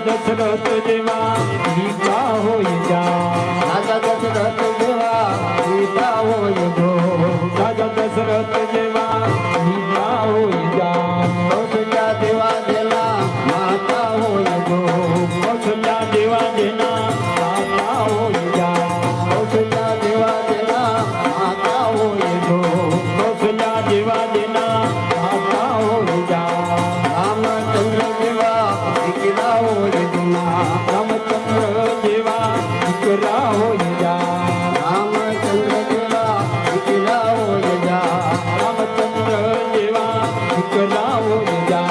દશરથ જેવા ગીતા હોય જા રાજા દશરથ જેવા ગીતા હોય જો રાજા દશરથ જેવા ગીતા હોય જા કૌશલ્યા દેવા જેના માતા હોય જો કૌશલ્યા દેવા જેના માતા હોય જા કૌશલ્યા દેવા જેના માતા હોય જો કૌશલ્યા દેવા જેના માતા હોય જા રામચંદ્ર જેવા દીકરા હોય જુના રામચંદ્ર જેવા દીકરા હોય જા રામચંદ્ર જેવા દીકરા હોય જા રામચંદ્ર જેવા દીકરા હોય જા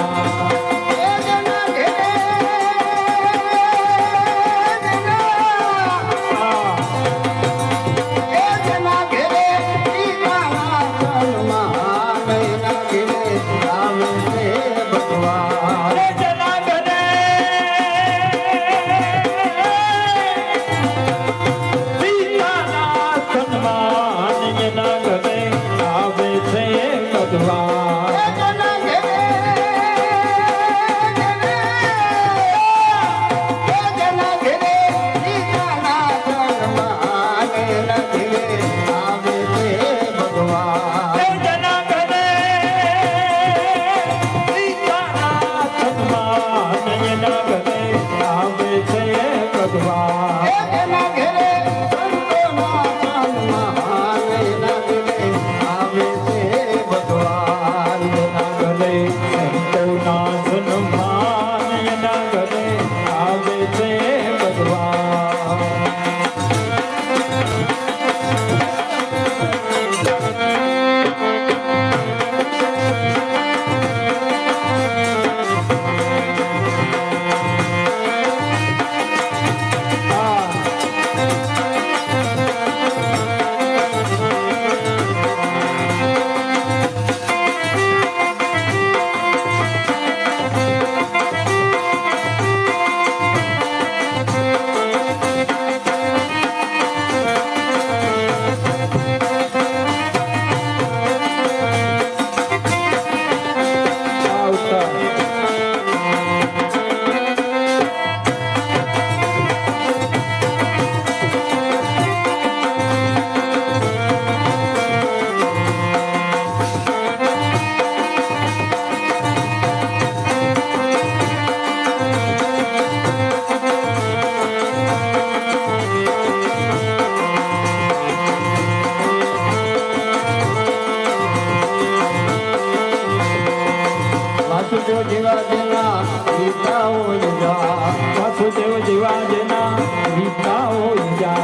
વાસુદેવ જેવા જેના ગીતા હોય જા વાસુદેવ જેવા જેના ગીતા હોય જા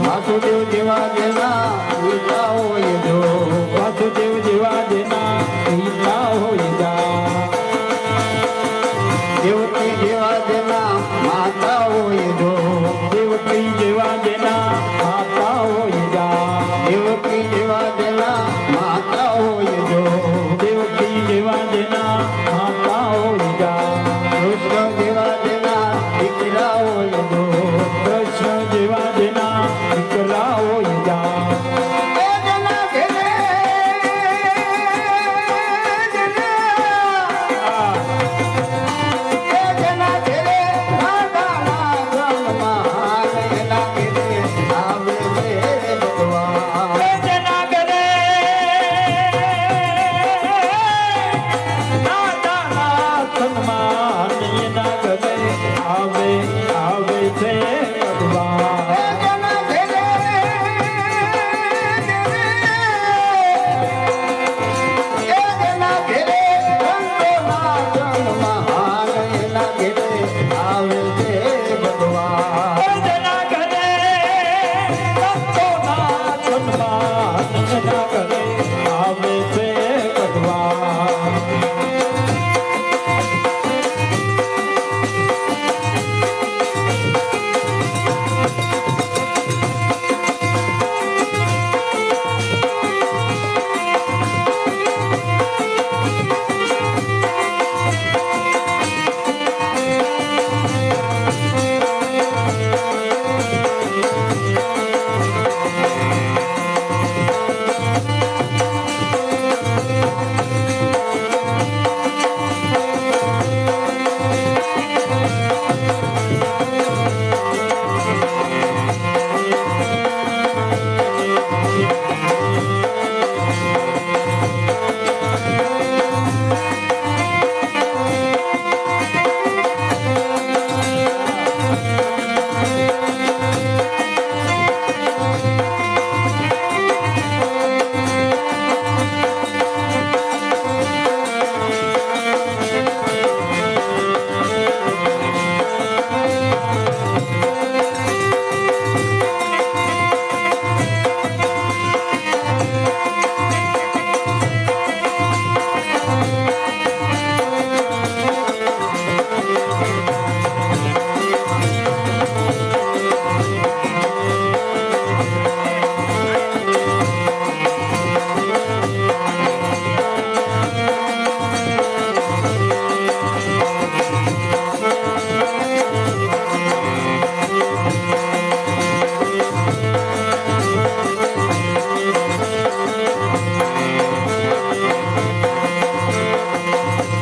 વાસુદેવ જેવા જેના ગીતા હોય જો વાસુદેવ જેવા જેના ગીતા હોય જા દેવકી જેવા જેના માતા હોય જો દેવકી જેવા જેના માતા હોય જા દેવકી જેવા જેના માતા હોય જો દેવકી જેવા જેના માતા હોય જા કૃષ્ણ જેવા એના ઘરે આવે આવે છે ભગવાન. જેના ઘેરે જેના ઘેરે સંતોના જન્મહાર એના ઘેરે આવે છે ભગવાન. જેના ઘરે સંતોના સન્માન એના ઘરે આવે છે ભગવાન.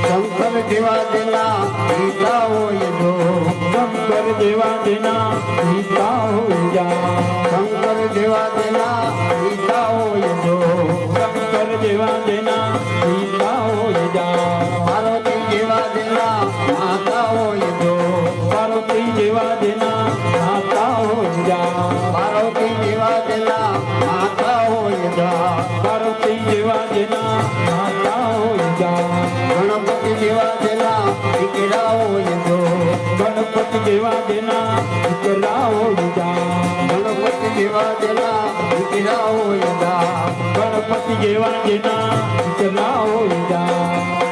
શંકર જેવા જેના પિતા હોય જો શંકર જેવા જેના પિતા હોય જા. શંકર જેવા જેના પિતા હોય જો શંકર જેવા જેના પિતા હોય જા. પાર્વતી જેવા જેના માતા હોય જો પાર્વતી જેવા જેના માતા હોય જા. પાર્વતી જેવા જેના માતા હોય જા પાર્વતી જેવા જેના માતા હોય જા. ગણપતિ જેવા જેના દીકરા હોય જો ગણપતિ જેવા જેના દીકરા હોય જા. ગણપતિ જેવા જેના દીકરા હોય જા ગણપતિ જેવા જેના દીકરા હોય જા.